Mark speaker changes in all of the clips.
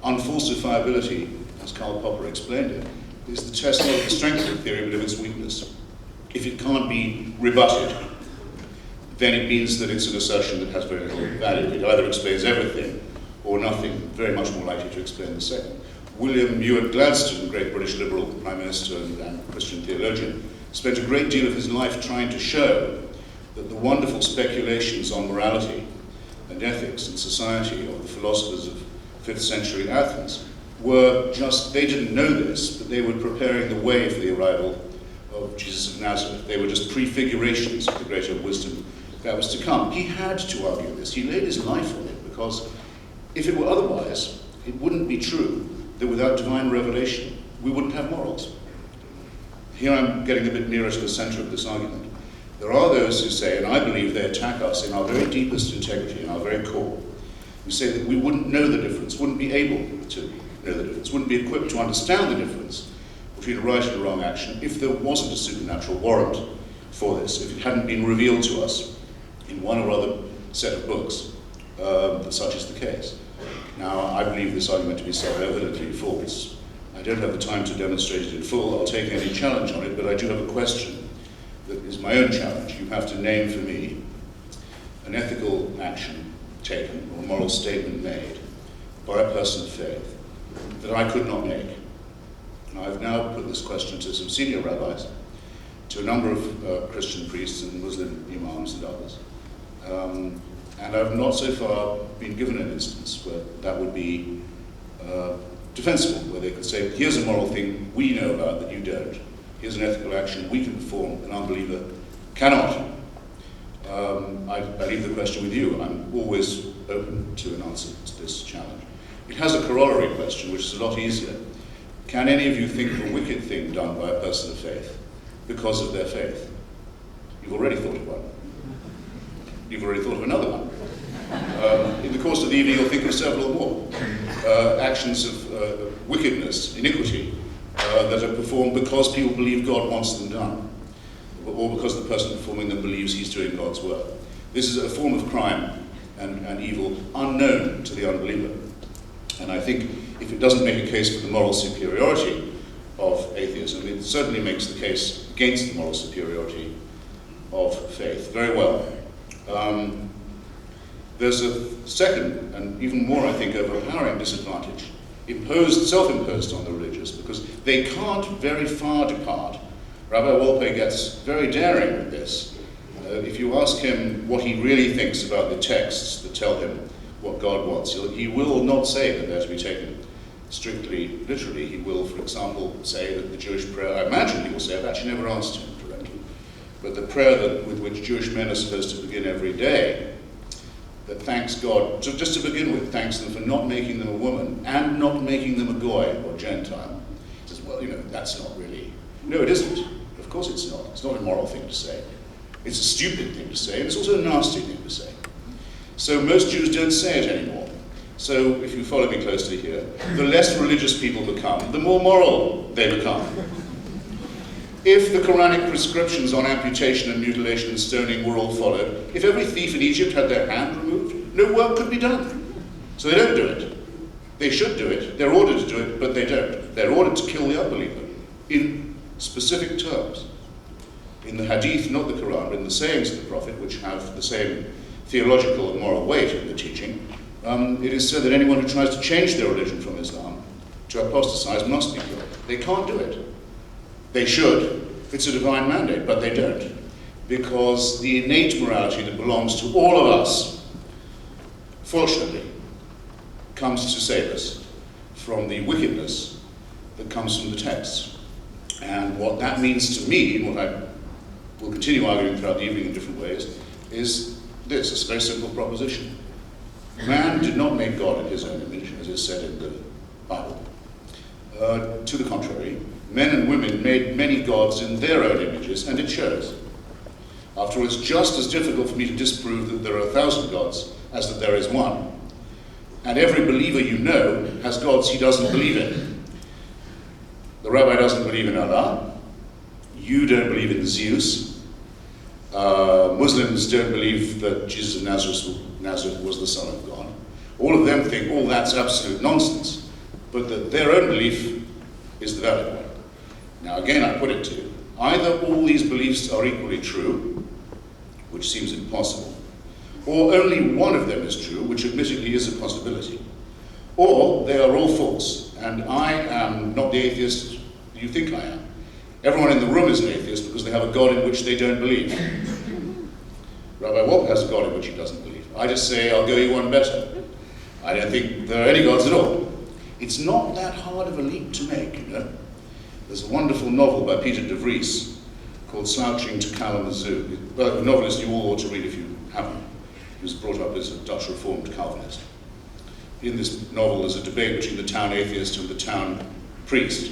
Speaker 1: unfalsifiability, as Karl Popper explained it, is the test not of the strength of the theory, but of its weakness. If it can't be rebutted, then it means that it's an assertion that has very little value. It either explains everything or nothing, very much more likely to explain the second. William Ewart Gladstone, great British Liberal Prime Minister and Christian theologian, spent a great deal of his life trying to show that the wonderful speculations on morality and ethics and society of the philosophers of 5th century Athens were just, they didn't know this, but they were preparing the way for the arrival of Jesus of Nazareth. They were just prefigurations of the greater wisdom that was to come. He had to argue this. He laid his life on it, because if it were otherwise, it wouldn't be true that without divine revelation, we wouldn't have morals. Here I'm getting a bit nearer to the center of this argument. There are those who say, and I believe they attack us in our very deepest integrity, in our very core, who say that we wouldn't know the difference, wouldn't be able to know the difference, wouldn't be equipped to understand the difference between a right and a wrong action if there wasn't a supernatural warrant for this, if it hadn't been revealed to us in one or other set of books, that such is the case. Now, I believe this argument to be self-evidently false. I don't have the time to demonstrate it in full. I'll take any challenge on it, but I do have a question that is my own challenge. You have to name for me an ethical action taken or a moral statement made by a person of faith that I could not make. And I've now put this question to some senior rabbis, to a number of Christian priests and Muslim imams and others. And I've not so far been given an instance where that would be defensible, where they could say, here's a moral thing we know about that you don't. Here's an ethical action we can perform, an unbeliever cannot. I leave the question with you. I'm always open to an answer to this challenge. It has a corollary question, which is a lot easier. Can any of you think of a wicked thing done by a person of faith because of their faith? You've already thought of one. You've already thought of another one. In the course of the evening, you'll think of several more. Actions of wickedness, iniquity, that are performed because people believe God wants them done, or because the person performing them believes he's doing God's work. This is a form of crime and evil unknown to the unbeliever. And I think if it doesn't make a case for the moral superiority of atheism, it certainly makes the case against the moral superiority of faith. Very well. There's a second, and even more, I think, overpowering disadvantage self-imposed on the religious, because they can't very far depart. Rabbi Wolpe gets very daring with this. If you ask him what he really thinks about the texts that tell him what God wants, he will not say that they're to be taken strictly literally. He will, for example, say that the Jewish prayer, I imagine he will say, I've actually never asked him directly, but the prayer with which Jewish men are supposed to begin every day, that thanks God, just to begin with, thanks them for not making them a woman and not making them a goy or Gentile. He says, well, that's not really, no, it isn't. Of course it's not. It's not a moral thing to say. It's a stupid thing to say, and it's also a nasty thing to say. So most Jews don't say it anymore. So if you follow me closely here, the less religious people become, the more moral they become. If the Quranic prescriptions on amputation and mutilation and stoning were all followed, if every thief in Egypt had their hand removed, no work could be done. So they don't do it. They should do it. They're ordered to do it, but they don't. They're ordered to kill the unbeliever in specific terms. In the Hadith, not the Quran, but in the sayings of the Prophet, which have the same theological and moral weight in the teaching, it is said that anyone who tries to change their religion from Islam to apostatize must be killed. They can't do it. They should. It's a divine mandate, but they don't. Because the innate morality that belongs to all of us, fortunately, comes to save us from the wickedness that comes from the texts. And what that means to me, and what I will continue arguing throughout the evening in different ways, is this, it's a very simple proposition. Man did not make God in his own image, as is said in the Bible. To the contrary, men and women made many gods in their own images, and it shows. After all, it's just as difficult for me to disprove that there are 1,000 gods as that there is one. And every believer you know has gods he doesn't believe in. The rabbi doesn't believe in Allah. You don't believe in Zeus. Muslims don't believe that Jesus of Nazareth was the Son of God. All of them think, that's absolute nonsense. but that their own belief is the valid one. Now again, I put it to you, either all these beliefs are equally true, which seems impossible, or only one of them is true, which admittedly is a possibility, or they are all false, and I am not the atheist you think I am. Everyone in the room is an atheist because they have a God in which they don't believe. Rabbi Wolpe has a God in which he doesn't believe. I just say, I'll go you one better. I don't think there are any gods at all. It's not that hard of a leap to make, you know. There's a wonderful novel by Peter de Vries called Slouching to Kalamazoo. Well, a novelist you all ought to read if you haven't. He was brought up as a Dutch Reformed Calvinist. In this novel, there's a debate between the town atheist and the town priest,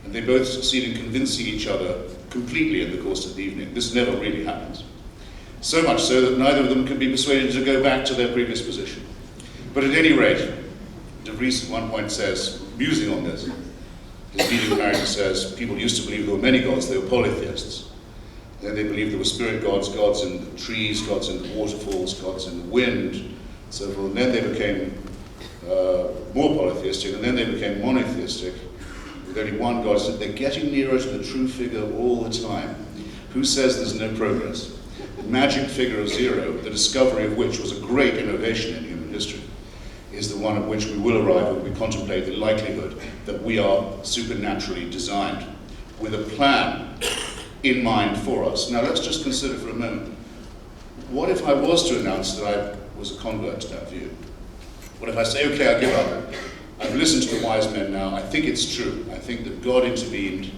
Speaker 1: and they both succeed in convincing each other completely in the course of the evening. This never really happens. So much so that neither of them can be persuaded to go back to their previous position. But at any rate, de Vries at one point says, musing on this, his leading character says, people used to believe there were many gods, they were polytheists. Then they believed there were spirit gods, gods in the trees, gods in the waterfalls, gods in the wind, so forth. And then they became more polytheistic, and then they became monotheistic, with only one God. So they're getting nearer to the true figure all the time. Who says there's no progress? The magic figure of zero, the discovery of which was a great innovation in human history, is the one at which we will arrive when we contemplate the likelihood that we are supernaturally designed with a plan in mind for us. Now let's just consider for a moment, what if I was to announce that I was a convert to that view? What if I say, okay, I give up. I've listened to the wise men now, I think it's true. I think that God intervened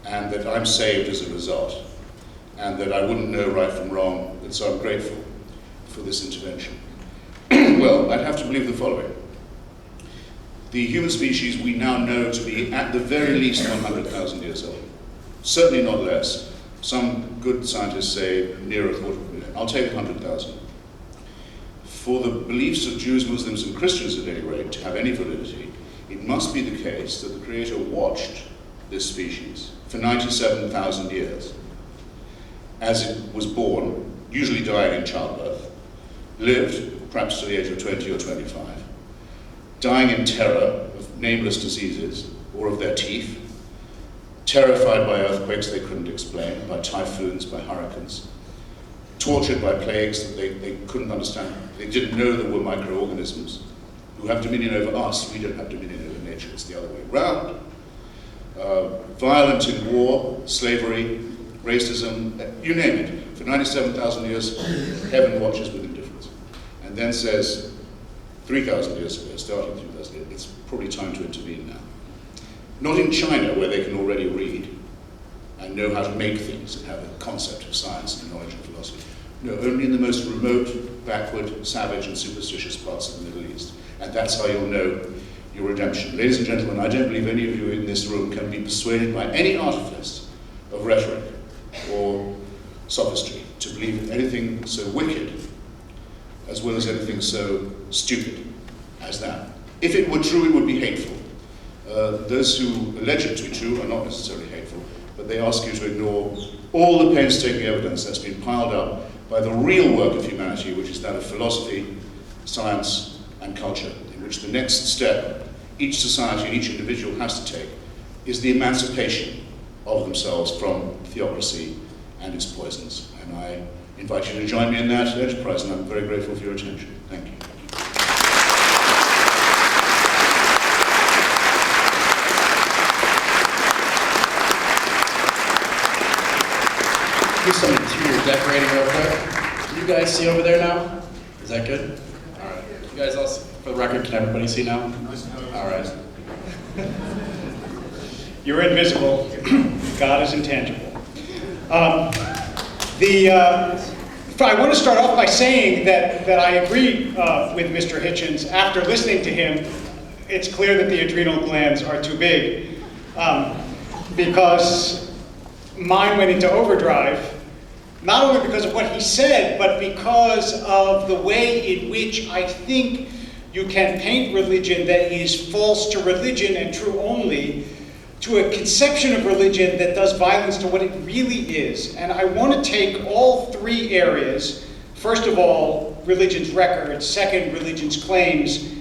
Speaker 1: and that I'm saved as a result, and that I wouldn't know right from wrong, and so I'm grateful for this intervention. Well, I'd have to believe the following. The human species we now know to be at the very least 100,000 years old. Certainly not less. Some good scientists say near a quarter of a million. I'll take 100,000. For the beliefs of Jews, Muslims, and Christians at any rate to have any validity, it must be the case that the Creator watched this species for 97,000 years as it was born, usually dying in childbirth, lived perhaps to the age of 20 or 25, dying in terror of nameless diseases or of their teeth, terrified by earthquakes they couldn't explain, by typhoons, by hurricanes, tortured by plagues that they couldn't understand. They didn't know there were microorganisms who have dominion over us. We don't have dominion over nature. It's the other way around. Violent in war, slavery, racism, you name it. For 97,000 years, heaven watches with indifference. And then says, 3,000 years ago, starting 3,000 years, it's probably time to intervene now. Not in China, where they can already read and know how to make things and have a concept of science and knowledge and philosophy. No, only in the most remote, backward, savage, and superstitious parts of the Middle East. And that's how you'll know your redemption. Ladies and gentlemen, I don't believe any of you in this room can be persuaded by any artifice of rhetoric or sophistry to believe in anything so wicked as well as anything so stupid as that. If it were true, it would be hateful. Those who allege it to be true are not necessarily hateful, but they ask you to ignore all the painstaking evidence that's been piled up by the real work of humanity, which is that of philosophy, science, and culture, in which the next step each society and each individual has to take is the emancipation of themselves from theocracy and its poisons. And I invite you to join me in that enterprise, and I'm very grateful for your attention. Thank you.
Speaker 2: Do some interior decorating real quick. Can you guys see over there now? Is that good? All right. You guys all, for the record, can everybody see now? All right.
Speaker 3: You're invisible. God is intangible. I want to start off by saying that I agree with Mr. Hitchens. After listening to him, it's clear that the adrenal glands are too big, because mine went into overdrive, not only because of what he said, but because of the way in which I think you can paint religion that is false to religion and true only, to a conception of religion that does violence to what it really is. And I want to take all three areas, first of all, religion's record, second, religion's claims,